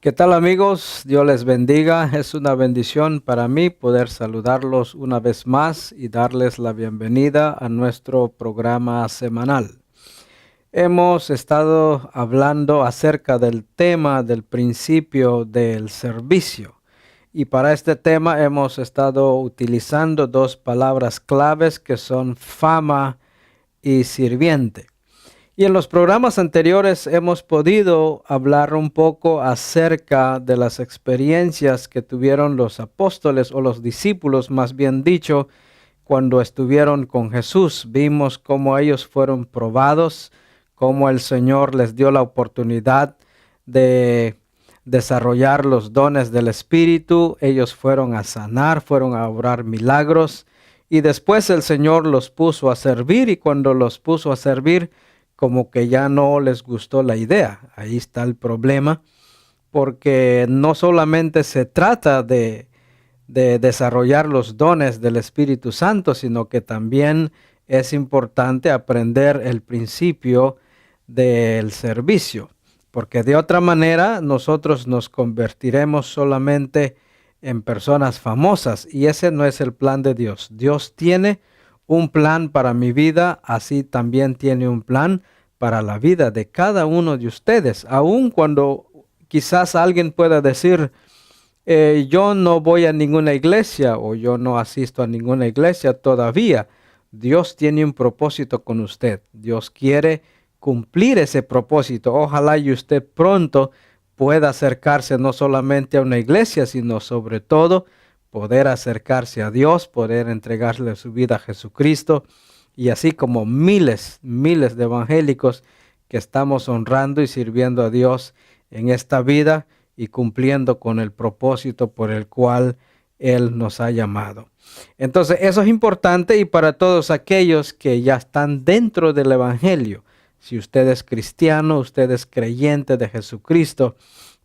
¿Qué tal amigos? Dios les bendiga. Es una bendición para mí poder saludarlos una vez más y darles la bienvenida a nuestro programa semanal. Hemos estado hablando acerca del tema del principio del servicio. Y para este tema hemos estado utilizando dos palabras claves que son fama y sirviente. Y en los programas anteriores hemos podido hablar un poco acerca de las experiencias que tuvieron los apóstoles o los discípulos, más bien dicho, cuando estuvieron con Jesús. Vimos cómo ellos fueron probados, cómo el Señor les dio la oportunidad de desarrollar los dones del Espíritu. Ellos fueron a sanar, fueron a obrar milagros y después el Señor los puso a servir, y cuando los puso a servir, como que ya no les gustó la idea. Ahí está el problema, porque no solamente se trata de desarrollar los dones del Espíritu Santo, sino que también es importante aprender el principio del servicio, porque de otra manera nosotros nos convertiremos solamente en personas famosas, y ese no es el plan de Dios. Dios tiene un plan para mi vida, así también tiene un plan para la vida de cada uno de ustedes. Aun cuando quizás alguien pueda decir, yo no voy a ninguna iglesia o yo no asisto a ninguna iglesia todavía. Dios tiene un propósito con usted. Dios quiere cumplir ese propósito. Ojalá y usted pronto pueda acercarse no solamente a una iglesia, sino sobre todo poder acercarse a Dios, poder entregarle su vida a Jesucristo, y así como miles de evangélicos que estamos honrando y sirviendo a Dios en esta vida y cumpliendo con el propósito por el cual Él nos ha llamado. Entonces eso es importante, y para todos aquellos que ya están dentro del evangelio, si usted es cristiano, usted es creyente de Jesucristo,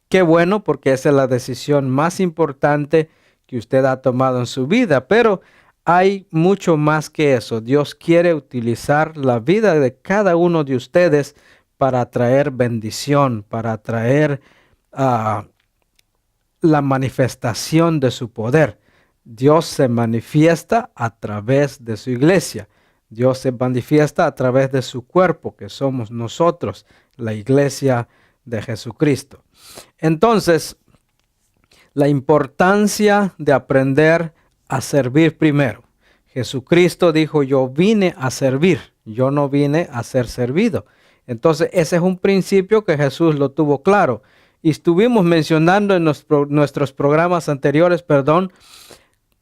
qué bueno, porque esa es la decisión más importante que usted ha tomado en su vida. Pero hay mucho más que eso. Dios quiere utilizar la vida de cada uno de ustedes para traer bendición, para traer la manifestación de su poder. Dios se manifiesta a través de su iglesia. Dios se manifiesta a través de su cuerpo, que somos nosotros, la iglesia de Jesucristo. Entonces, la importancia de aprender a servir primero. Jesucristo dijo, yo vine a servir, yo no vine a ser servido. Entonces, ese es un principio que Jesús lo tuvo claro. Y estuvimos mencionando en nuestros programas anteriores,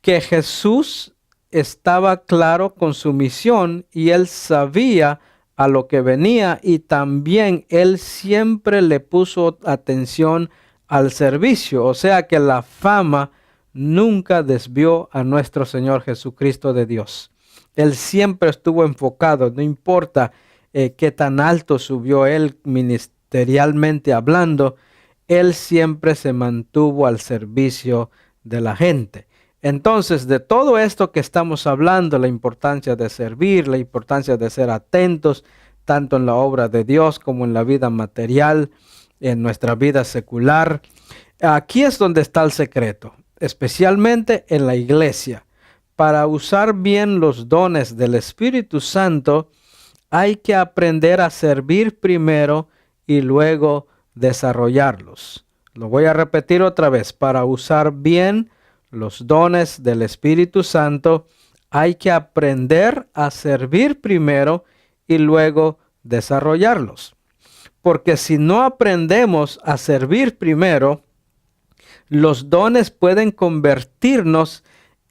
que Jesús estaba claro con su misión y Él sabía a lo que venía, y también Él siempre le puso atención al servicio. O sea que la fama nunca desvió a nuestro Señor Jesucristo de Dios. Él siempre estuvo enfocado, no importa qué tan alto subió Él ministerialmente hablando, Él siempre se mantuvo al servicio de la gente. Entonces, de todo esto que estamos hablando, la importancia de servir, la importancia de ser atentos, tanto en la obra de Dios como en la vida material, en nuestra vida secular, aquí es donde está el secreto, especialmente en la iglesia. Para usar bien los dones del Espíritu Santo, hay que aprender a servir primero y luego desarrollarlos. Lo voy a repetir otra vez. Para usar bien los dones del Espíritu Santo, hay que aprender a servir primero y luego desarrollarlos. Porque si no aprendemos a servir primero, los dones pueden convertirnos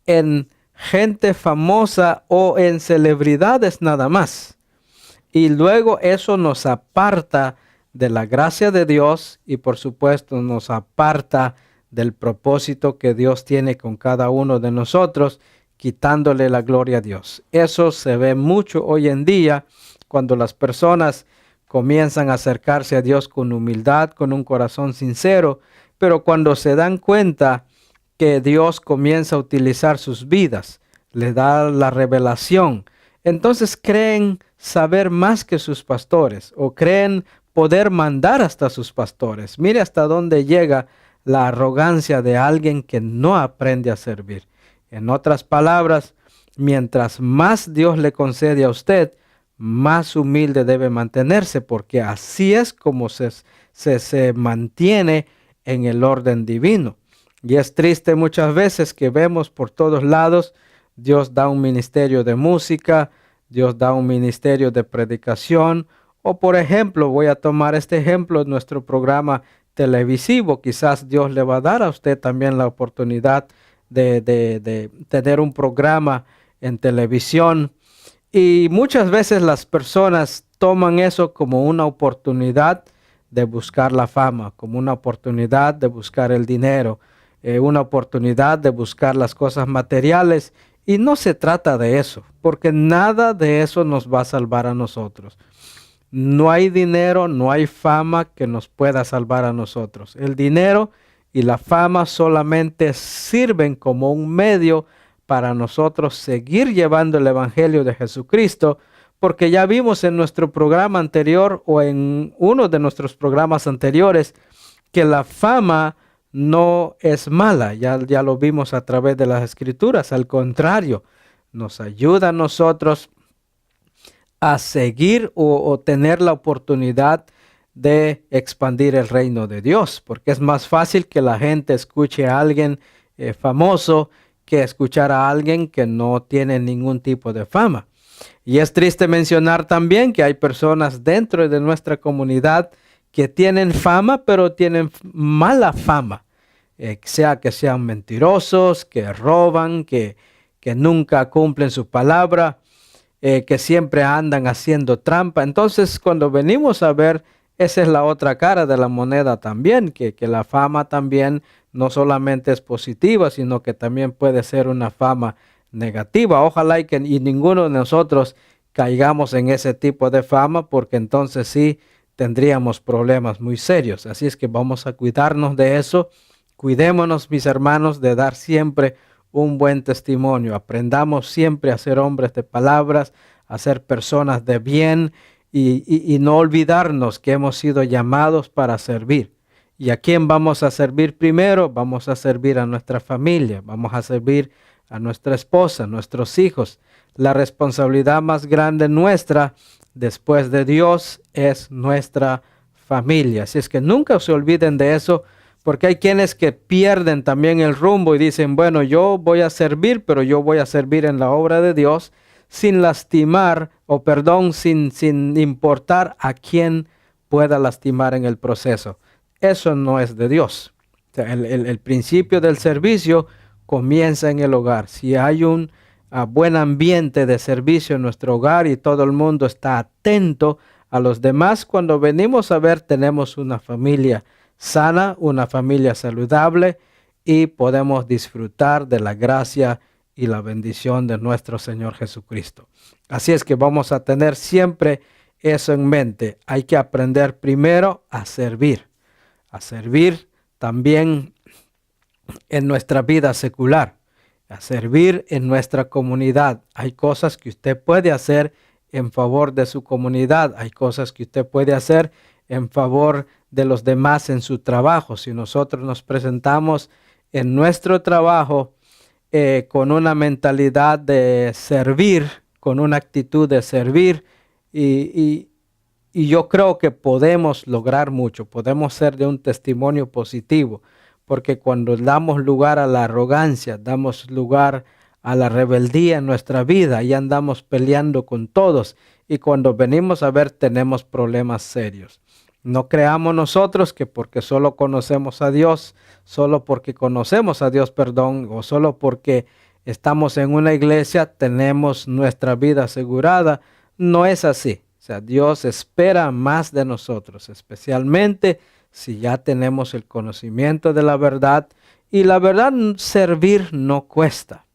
en gente famosa o en celebridades nada más. Y luego eso nos aparta de la gracia de Dios y por supuesto nos aparta del propósito que Dios tiene con cada uno de nosotros, quitándole la gloria a Dios. Eso se ve mucho hoy en día cuando las personas comienzan a acercarse a Dios con humildad, con un corazón sincero, pero cuando se dan cuenta que Dios comienza a utilizar sus vidas, les da la revelación, entonces creen saber más que sus pastores, o creen poder mandar hasta sus pastores. Mire hasta dónde llega la arrogancia de alguien que no aprende a servir. En otras palabras, mientras más Dios le concede a usted, más humilde debe mantenerse, porque así es como se mantiene en el orden divino. Y es triste muchas veces que vemos por todos lados, Dios da un ministerio de música, Dios da un ministerio de predicación, o por ejemplo, voy a tomar este ejemplo en nuestro programa televisivo. Quizás Dios le va a dar a usted también la oportunidad de tener un programa en televisión. Y muchas veces las personas toman eso como una oportunidad de buscar la fama, como una oportunidad de buscar el dinero, una oportunidad de buscar las cosas materiales. Y no se trata de eso, porque nada de eso nos va a salvar a nosotros. No hay dinero, no hay fama que nos pueda salvar a nosotros. El dinero y la fama solamente sirven como un medio para nosotros seguir llevando el Evangelio de Jesucristo, porque ya vimos en nuestro programa anterior o en uno de nuestros programas anteriores que la fama no es mala. Ya lo vimos a través de las Escrituras. Al contrario, nos ayuda a nosotros a seguir o tener la oportunidad de expandir el reino de Dios, porque es más fácil que la gente escuche a alguien famoso que escuchar a alguien que no tiene ningún tipo de fama. Y es triste mencionar también que hay personas dentro de nuestra comunidad que tienen fama, pero tienen mala fama, sea que sean mentirosos, que roban, que nunca cumplen su palabra, que siempre andan haciendo trampa. Entonces, cuando venimos a ver, esa es la otra cara de la moneda también, que la fama también no solamente es positiva, sino que también puede ser una fama negativa. Ojalá y ninguno de nosotros caigamos en ese tipo de fama, porque entonces sí tendríamos problemas muy serios. Así es que vamos a cuidarnos de eso. Cuidémonos, mis hermanos, de dar siempre un buen testimonio. Aprendamos siempre a ser hombres de palabras, a ser personas de bien y no olvidarnos que hemos sido llamados para servir. ¿Y a quién vamos a servir primero? Vamos a servir a nuestra familia, vamos a servir a nuestra esposa, a nuestros hijos. La responsabilidad más grande nuestra después de Dios es nuestra familia. Así es que nunca se olviden de eso, porque hay quienes que pierden también el rumbo y dicen, bueno, yo voy a servir, pero yo voy a servir en la obra de Dios sin lastimar, sin importar a quién pueda lastimar en el proceso. Eso no es de Dios. O sea, el principio del servicio comienza en el hogar. Si hay un buen ambiente de servicio en nuestro hogar y todo el mundo está atento a los demás, cuando venimos a ver, tenemos una familia sana, una familia saludable y podemos disfrutar de la gracia y la bendición de nuestro Señor Jesucristo. Así es que vamos a tener siempre eso en mente. Hay que aprender primero a servir también en nuestra vida secular, a servir en nuestra comunidad. Hay cosas que usted puede hacer en favor de su comunidad, hay cosas que usted puede hacer en favor de los demás en su trabajo. Si nosotros nos presentamos en nuestro trabajo con una mentalidad de servir, con una actitud de servir, y yo creo que podemos lograr mucho, podemos ser de un testimonio positivo, porque cuando damos lugar a la arrogancia, damos lugar a la rebeldía en nuestra vida y andamos peleando con todos, y cuando venimos a ver tenemos problemas serios. No creamos nosotros que porque solo conocemos a Dios, o solo porque estamos en una iglesia, tenemos nuestra vida asegurada. No es así. O sea, Dios espera más de nosotros, especialmente si ya tenemos el conocimiento de la verdad. Y la verdad, servir no cuesta.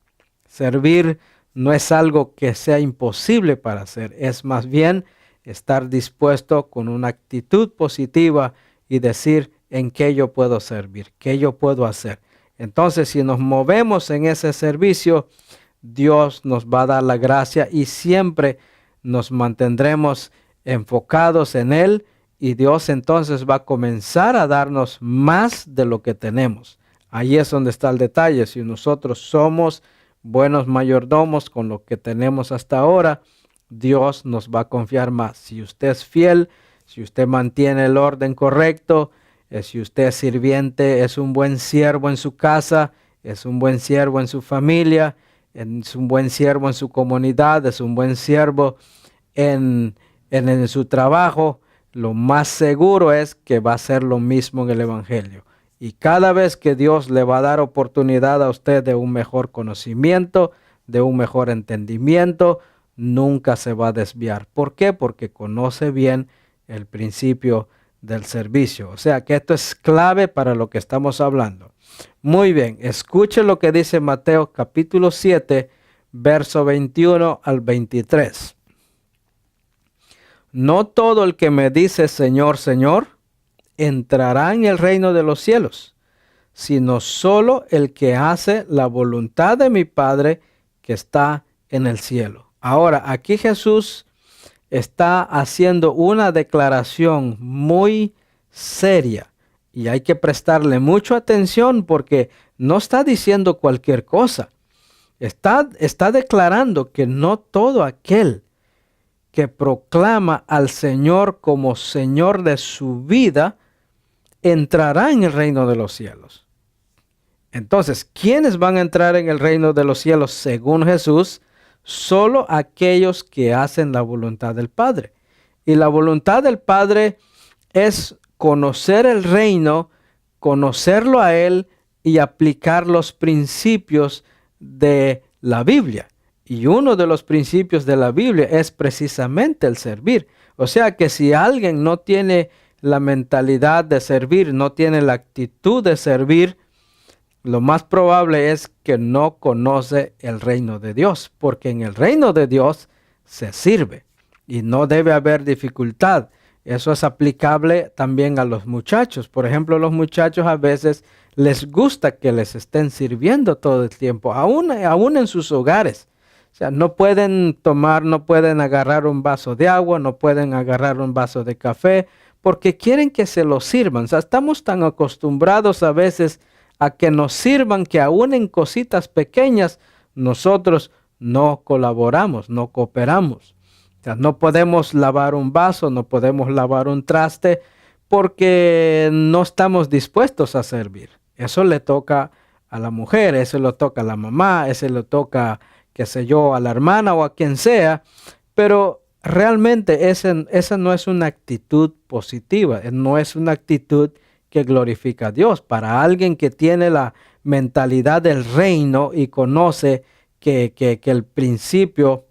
Servir no es algo que sea imposible para hacer, es más bien estar dispuesto con una actitud positiva y decir en qué yo puedo servir, qué yo puedo hacer. Entonces, si nos movemos en ese servicio, Dios nos va a dar la gracia y siempre nos mantendremos enfocados en Él y Dios entonces va a comenzar a darnos más de lo que tenemos. Ahí es donde está el detalle. Si nosotros somos buenos mayordomos con lo que tenemos hasta ahora, Dios nos va a confiar más. Si usted es fiel, si usted mantiene el orden correcto, si usted es sirviente, es un buen siervo en su casa, es un buen siervo en su familia, es un buen siervo en su comunidad, es un buen siervo en su trabajo, lo más seguro es que va a ser lo mismo en el Evangelio. Y cada vez que Dios le va a dar oportunidad a usted de un mejor conocimiento, de un mejor entendimiento, nunca se va a desviar. ¿Por qué? Porque conoce bien el principio del servicio. O sea que esto es clave para lo que estamos hablando. Muy bien, escuche lo que dice Mateo capítulo 7, verso 21 al 23. No todo el que me dice Señor, Señor, entrará en el reino de los cielos, sino solo el que hace la voluntad de mi Padre que está en el cielo. Ahora, aquí Jesús está haciendo una declaración muy seria y hay que prestarle mucha atención porque no está diciendo cualquier cosa. Está declarando que no todo aquel que proclama al Señor como Señor de su vida entrará en el reino de los cielos. Entonces, ¿quiénes van a entrar en el reino de los cielos según Jesús? Solo aquellos que hacen la voluntad del Padre. Y la voluntad del Padre es conocer el reino, conocerlo a Él y aplicar los principios de la Biblia. Y uno de los principios de la Biblia es precisamente el servir. O sea que si alguien no tiene la mentalidad de servir, no tiene la actitud de servir, lo más probable es que no conoce el reino de Dios, porque en el reino de Dios se sirve y no debe haber dificultad. Eso es aplicable también a los muchachos. Por ejemplo, los muchachos a veces les gusta que les estén sirviendo todo el tiempo, aún en sus hogares. O sea, no pueden tomar, no pueden agarrar un vaso de agua, no pueden agarrar un vaso de café, porque quieren que se lo sirvan. O sea, estamos tan acostumbrados a veces a que nos sirvan que aún en cositas pequeñas nosotros no colaboramos, no cooperamos. O sea, no podemos lavar un vaso, no podemos lavar un traste porque no estamos dispuestos a servir. Eso le toca a la mujer, eso le toca a la mamá, eso le toca, qué sé yo, a la hermana o a quien sea, pero realmente esa no es una actitud positiva, no es una actitud que glorifica a Dios. Para alguien que tiene la mentalidad del reino y conoce que el principio,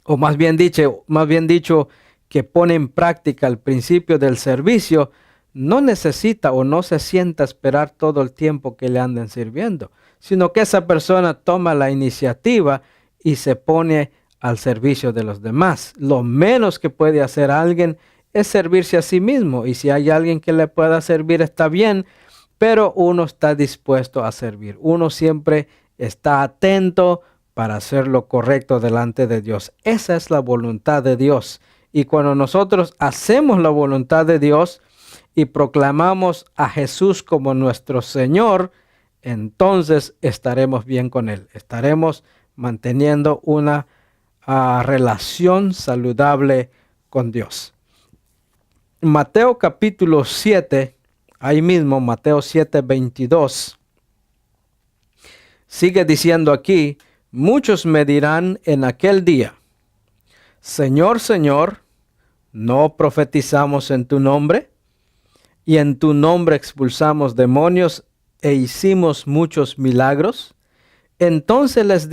o más bien dicho, que pone en práctica el principio del servicio, no necesita o no se sienta a esperar todo el tiempo que le anden sirviendo, sino que esa persona toma la iniciativa y se pone al servicio de los demás. Lo menos que puede hacer alguien es servirse a sí mismo, y si hay alguien que le pueda servir está bien, pero uno está dispuesto a servir. Uno siempre está atento para hacer lo correcto delante de Dios. Esa es la voluntad de Dios. Y cuando nosotros hacemos la voluntad de Dios y proclamamos a Jesús como nuestro Señor, entonces estaremos bien con Él. Estaremos manteniendo una relación saludable con Dios. Mateo capítulo 7, ahí mismo, Mateo 7, 22, sigue diciendo aquí: muchos me dirán en aquel día, Señor, Señor, ¿no profetizamos en tu nombre? Y en tu nombre expulsamos demonios e hicimos muchos milagros. Entonces les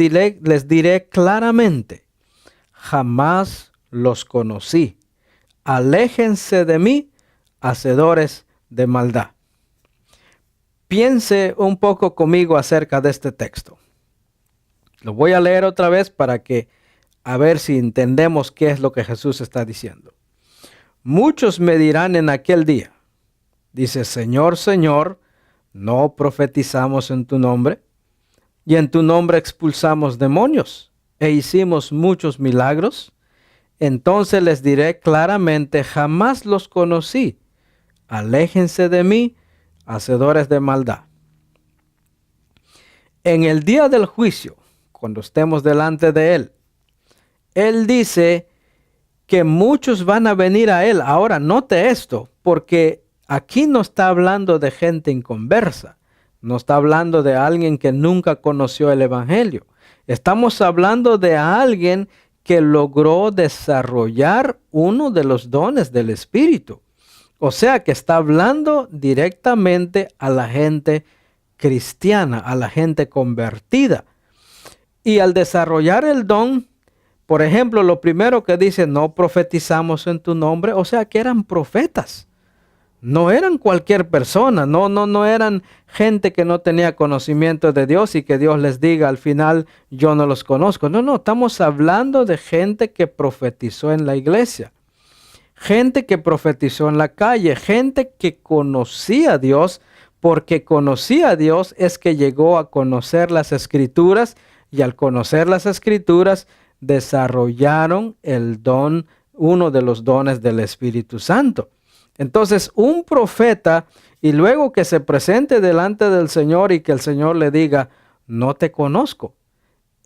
diré claramente, jamás los conocí. Aléjense de mí, hacedores de maldad. Piense un poco conmigo acerca de este texto. Lo voy a leer otra vez para que a ver si entendemos qué es lo que Jesús está diciendo. Muchos me dirán en aquel día, dice, Señor, Señor, ¿no profetizamos en tu nombre? Y en tu nombre expulsamos demonios e hicimos muchos milagros. entonces les diré claramente, jamás los conocí. Aléjense de mí, hacedores de maldad. En el día del juicio, cuando estemos delante de Él, Él dice que muchos van a venir a Él. Ahora, note esto, porque aquí no está hablando de gente inconversa. No está hablando de alguien que nunca conoció el Evangelio. Estamos hablando de alguien que logró desarrollar uno de los dones del Espíritu. O sea que está hablando directamente a la gente cristiana, a la gente convertida. Y al desarrollar el don, por ejemplo, lo primero que dice, no profetizamos en tu nombre, o sea que eran profetas. No eran cualquier persona, no eran gente que no tenía conocimiento de Dios y que Dios les diga al final, yo no los conozco. No, estamos hablando de gente que profetizó en la iglesia, gente que profetizó en la calle, gente que conocía a Dios, porque conocía a Dios es que llegó a conocer las Escrituras y al conocer las Escrituras desarrollaron el don, uno de los dones del Espíritu Santo. Entonces, un profeta, y luego que se presente delante del Señor y que el Señor le diga, no te conozco.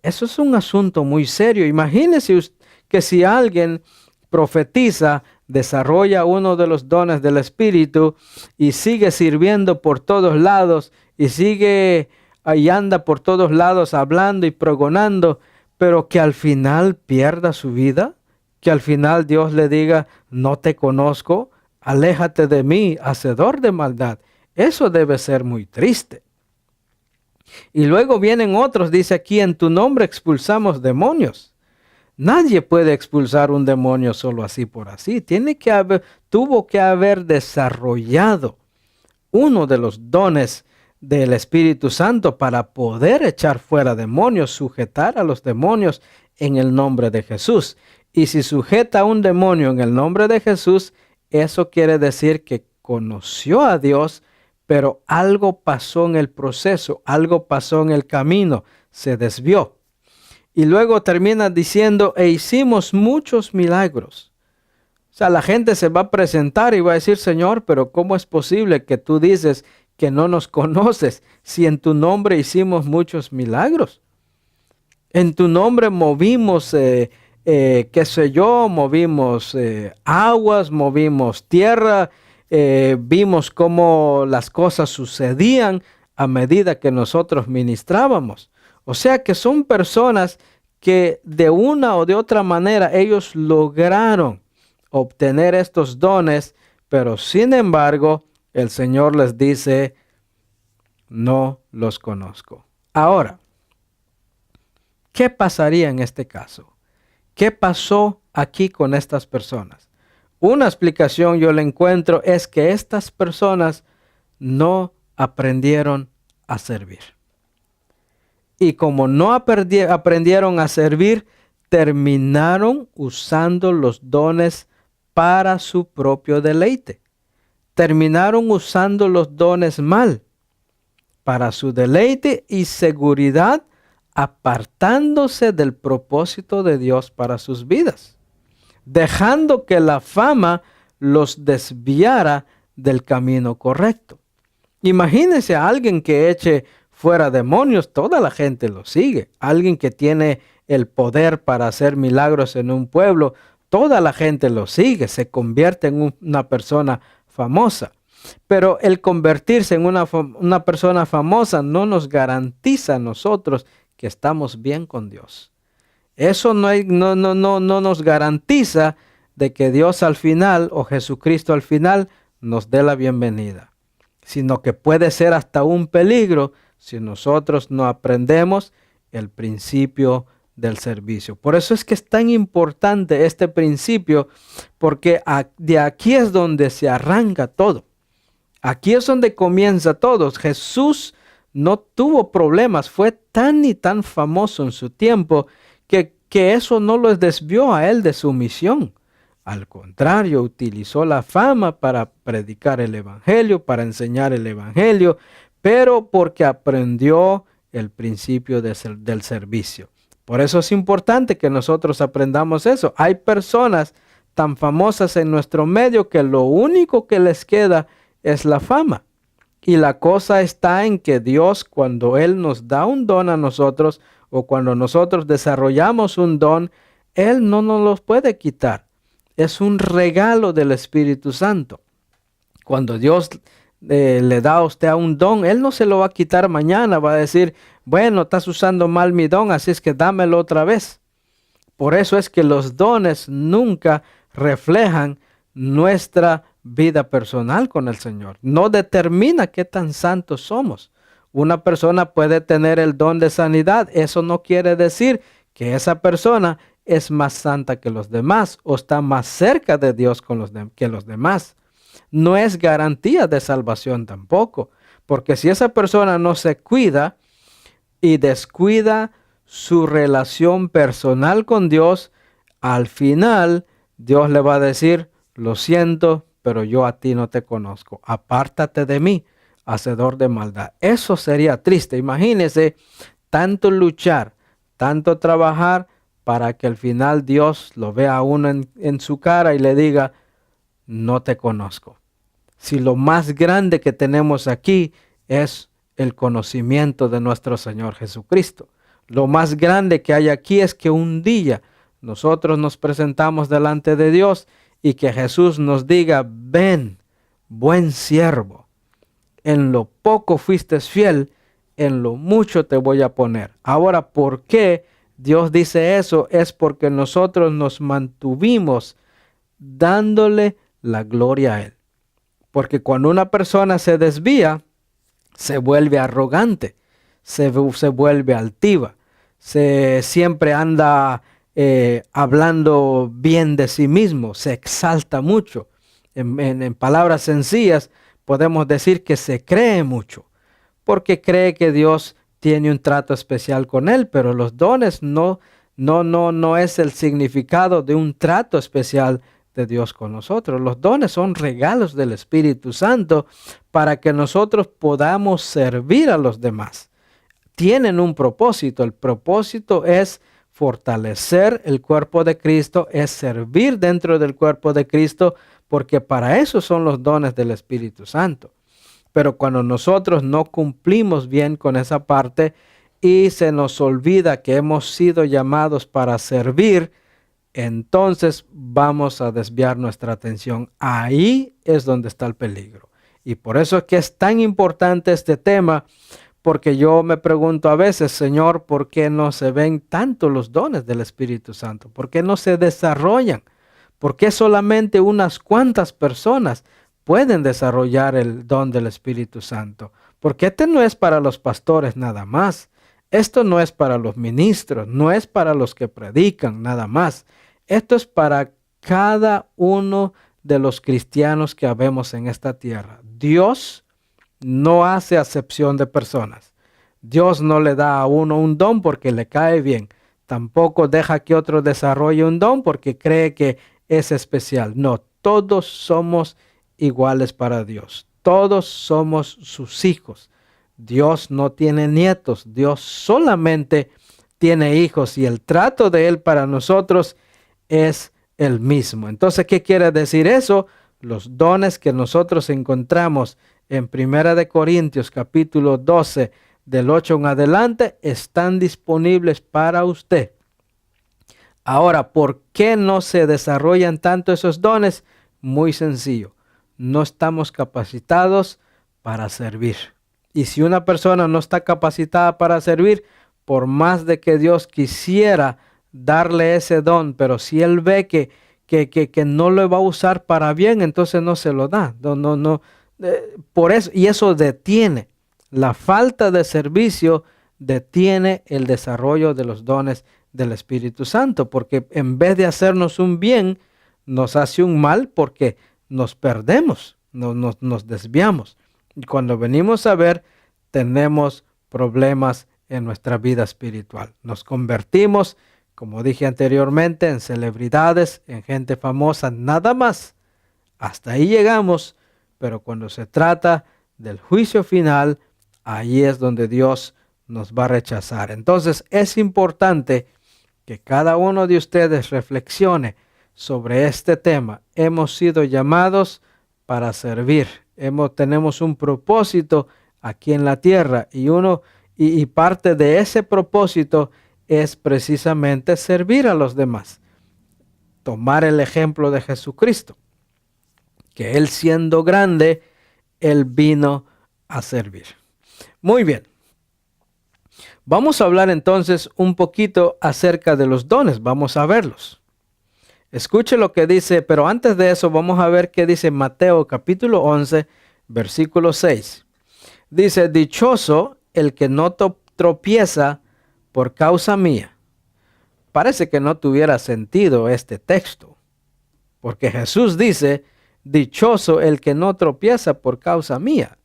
Eso es un asunto muy serio. Imagínese que si alguien profetiza, desarrolla uno de los dones del Espíritu y sigue sirviendo por todos lados y sigue y anda por todos lados hablando y pregonando, pero que al final pierda su vida, que al final Dios le diga, no te conozco, aléjate de mí, hacedor de maldad. Eso debe ser muy triste. Y luego vienen otros, dice aquí, en tu nombre expulsamos demonios. Nadie puede expulsar un demonio solo así por así. Tuvo que haber desarrollado uno de los dones del Espíritu Santo para poder echar fuera demonios, sujetar a los demonios en el nombre de Jesús. Y si sujeta a un demonio en el nombre de Jesús, eso quiere decir que conoció a Dios, pero algo pasó en el proceso, algo pasó en el camino, se desvió. Y luego termina diciendo, e hicimos muchos milagros. O sea, la gente se va a presentar y va a decir, Señor, pero ¿cómo es posible que tú dices que no nos conoces si en tu nombre hicimos muchos milagros? En tu nombre movimos, movimos aguas, movimos tierra, vimos cómo las cosas sucedían a medida que nosotros ministrábamos. O sea que son personas que de una o de otra manera ellos lograron obtener estos dones, pero sin embargo el Señor les dice, no los conozco. Ahora, ¿qué pasaría en este caso? ¿Qué pasó aquí con estas personas? Una explicación yo le encuentro es que estas personas no aprendieron a servir. Y como no aprendieron a servir, terminaron usando los dones para su propio deleite. Terminaron usando los dones mal, para su deleite y seguridad, apartándose del propósito de Dios para sus vidas, dejando que la fama los desviara del camino correcto. Imagínense a alguien que eche fuera demonios, toda la gente lo sigue. Alguien que tiene el poder para hacer milagros en un pueblo, toda la gente lo sigue, se convierte en una persona famosa. Pero el convertirse en una persona famosa no nos garantiza a nosotros que estamos bien con Dios. Eso no nos garantiza de que Dios al final o Jesucristo al final nos dé la bienvenida, sino que puede ser hasta un peligro si nosotros no aprendemos el principio del servicio. Por eso es que es tan importante este principio, porque de aquí es donde se arranca todo. Aquí es donde comienza todo. Jesús no tuvo problemas, fue tan y tan famoso en su tiempo que eso no lo desvió a él de su misión. Al contrario, utilizó la fama para predicar el evangelio, para enseñar el evangelio, pero porque aprendió el principio del servicio. Por eso es importante que nosotros aprendamos eso. Hay personas tan famosas en nuestro medio que lo único que les queda es la fama. Y la cosa está en que Dios, cuando Él nos da un don a nosotros o cuando nosotros desarrollamos un don, Él no nos los puede quitar. Es un regalo del Espíritu Santo. Cuando Dios le da a usted un don, Él no se lo va a quitar mañana. Va a decir, bueno, estás usando mal mi don, así es que dámelo otra vez. Por eso es que los dones nunca reflejan nuestra vida personal con el Señor. No determina qué tan santos somos. Una persona puede tener el don de sanidad. Eso no quiere decir que esa persona es más santa que los demás o está más cerca de Dios que los demás. No es garantía de salvación tampoco, porque si esa persona no se cuida y descuida su relación personal con Dios, al final Dios le va a decir, lo siento, pero yo a ti no te conozco. Apártate de mí, hacedor de maldad. Eso sería triste. Imagínese tanto luchar, tanto trabajar para que al final Dios lo vea a uno en su cara y le diga, no te conozco. Si lo más grande que tenemos aquí es el conocimiento de nuestro Señor Jesucristo. Lo más grande que hay aquí es que un día nosotros nos presentamos delante de Dios y que Jesús nos diga, ven, buen siervo, en lo poco fuiste fiel, en lo mucho te voy a poner. Ahora, ¿por qué Dios dice eso? Es porque nosotros nos mantuvimos dándole la gloria a Él. Porque cuando una persona se desvía, se vuelve arrogante, se vuelve altiva, siempre anda hablando bien de sí mismo, se exalta mucho. En palabras sencillas, podemos decir que se cree mucho, porque cree que Dios tiene un trato especial con él, pero los dones no es el significado de un trato especial de Dios con nosotros. Los dones son regalos del Espíritu Santo para que nosotros podamos servir a los demás. Tienen un propósito. El propósito es fortalecer el cuerpo de Cristo, es servir dentro del cuerpo de Cristo, porque para eso son los dones del Espíritu Santo. Pero cuando nosotros no cumplimos bien con esa parte y se nos olvida que hemos sido llamados para servir, entonces vamos a desviar nuestra atención. Ahí es donde está el peligro. Y por eso es que es tan importante este tema, porque yo me pregunto a veces, Señor, ¿por qué no se ven tanto los dones del Espíritu Santo? ¿Por qué no se desarrollan? ¿Por qué solamente unas cuantas personas pueden desarrollar el don del Espíritu Santo? Porque este no es para los pastores nada más. Esto no es para los ministros, no es para los que predican nada más. Esto es para cada uno de los cristianos que habemos en esta tierra. Dios no hace acepción de personas. Dios no le da a uno un don porque le cae bien. Tampoco deja que otro desarrolle un don porque cree que es especial. No, todos somos iguales para Dios. Todos somos sus hijos. Dios no tiene nietos. Dios solamente tiene hijos y el trato de Él para nosotros es el mismo. Entonces, ¿qué quiere decir eso? Los dones que nosotros encontramos en 1 Corintios capítulo 12 del 8 en adelante están disponibles para usted. Ahora, ¿por qué no se desarrollan tanto esos dones? Muy sencillo. No estamos capacitados para servir. Y si una persona no está capacitada para servir, por más de que Dios quisiera darle ese don, pero si Él ve que no lo va a usar para bien, entonces no se lo da. Por eso, y eso detiene. La falta de servicio detiene el desarrollo de los dones del Espíritu Santo, porque en vez de hacernos un bien, nos hace un mal porque nos perdemos, nos desviamos. Y cuando venimos a ver, tenemos problemas en nuestra vida espiritual. Nos convertimos, como dije anteriormente, en celebridades, en gente famosa, nada más. Hasta ahí llegamos, pero cuando se trata del juicio final, ahí es donde Dios nos va a rechazar. Entonces es importante que cada uno de ustedes reflexione sobre este tema. Hemos sido llamados para servir. Tenemos un propósito aquí en la tierra y parte de ese propósito es precisamente servir a los demás. Tomar el ejemplo de Jesucristo, que Él siendo grande, Él vino a servir. Muy bien. Vamos a hablar entonces un poquito acerca de los dones. Vamos a verlos. Escuche lo que dice, pero antes de eso vamos a ver qué dice Mateo capítulo 11, versículo 6. Dice, dichoso el que no tropieza por causa mía. Parece que no tuviera sentido este texto, porque Jesús dice, dichoso el que no tropieza por causa mía.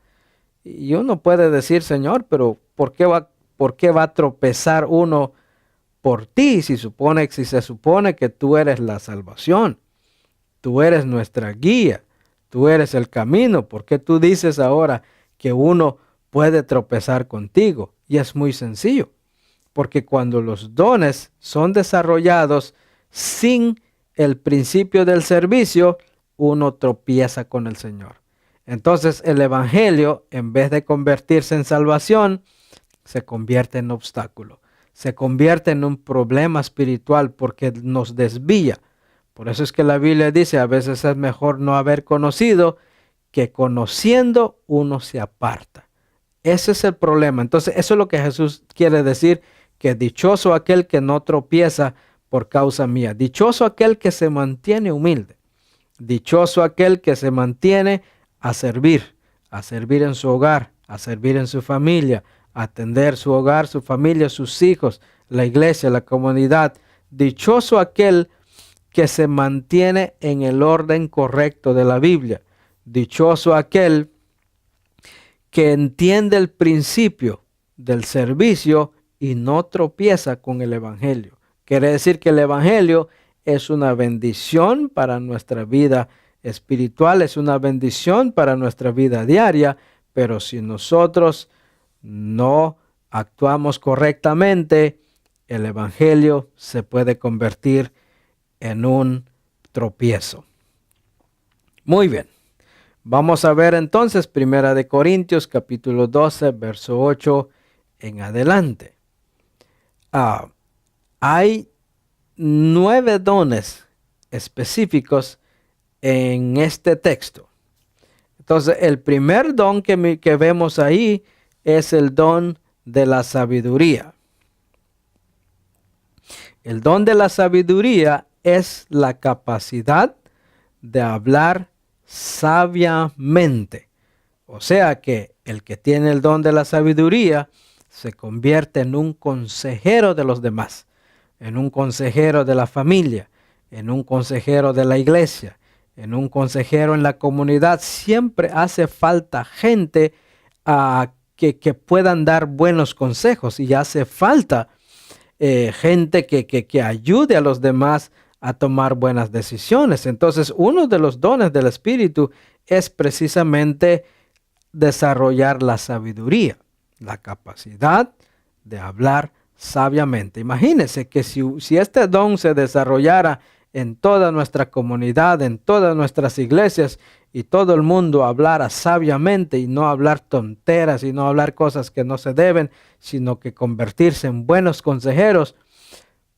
Y uno puede decir, Señor, pero ¿por qué va a tropezar uno por ti si se supone que tú eres la salvación? Tú eres nuestra guía, tú eres el camino. ¿Por qué tú dices ahora que uno puede tropezar contigo? Y es muy sencillo, porque cuando los dones son desarrollados sin el principio del servicio, uno tropieza con el Señor. Entonces el evangelio, en vez de convertirse en salvación, se convierte en obstáculo. Se convierte en un problema espiritual porque nos desvía. Por eso es que la Biblia dice, a veces es mejor no haber conocido que conociendo uno se aparta. Ese es el problema. Entonces eso es lo que Jesús quiere decir, que dichoso aquel que no tropieza por causa mía. Dichoso aquel que se mantiene humilde. Dichoso aquel que se mantiene a servir en su hogar, a servir en su familia, a atender su hogar, su familia, sus hijos, la iglesia, la comunidad. Dichoso aquel que se mantiene en el orden correcto de la Biblia. Dichoso aquel que entiende el principio del servicio y no tropieza con el evangelio. Quiere decir que el evangelio es una bendición para nuestra vida espiritual, es una bendición para nuestra vida diaria, pero si nosotros no actuamos correctamente, el evangelio se puede convertir en un tropiezo. Muy bien. Vamos a ver entonces 1 Corintios capítulo 12, verso 8 en adelante. Hay 9 dones específicos en este texto. Entonces, el primer don que vemos ahí es el don de la sabiduría. El don de la sabiduría es la capacidad de hablar sabiamente. O sea que el que tiene el don de la sabiduría se convierte en un consejero de los demás, en un consejero de la familia, en un consejero de la iglesia, en un consejero en la comunidad. Siempre hace falta gente que puedan dar buenos consejos, y hace falta gente que ayude a los demás a tomar buenas decisiones. Entonces, uno de los dones del Espíritu es precisamente desarrollar la sabiduría, la capacidad de hablar sabiamente. Imagínense que si este don se desarrollara en toda nuestra comunidad, en todas nuestras iglesias, y todo el mundo hablara sabiamente y no hablar tonteras y no hablar cosas que no se deben, sino que convertirse en buenos consejeros,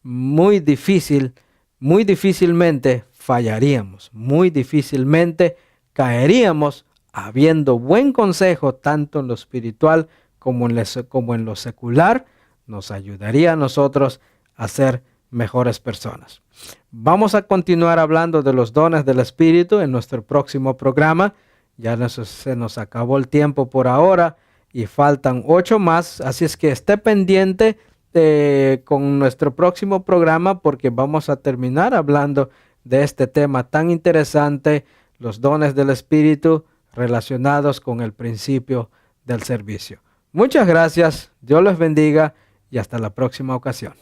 muy difícilmente fallaríamos, muy difícilmente caeríamos habiendo buen consejo tanto en lo espiritual como en lo secular. Nos ayudaría a nosotros a ser mejores personas. Vamos a continuar hablando de los dones del Espíritu en nuestro próximo programa. Ya se nos acabó el tiempo por ahora y faltan 8 más, así es que esté pendiente con nuestro próximo programa, porque vamos a terminar hablando de este tema tan interesante, los dones del Espíritu relacionados con el principio del servicio. Muchas gracias, Dios les bendiga y hasta la próxima ocasión.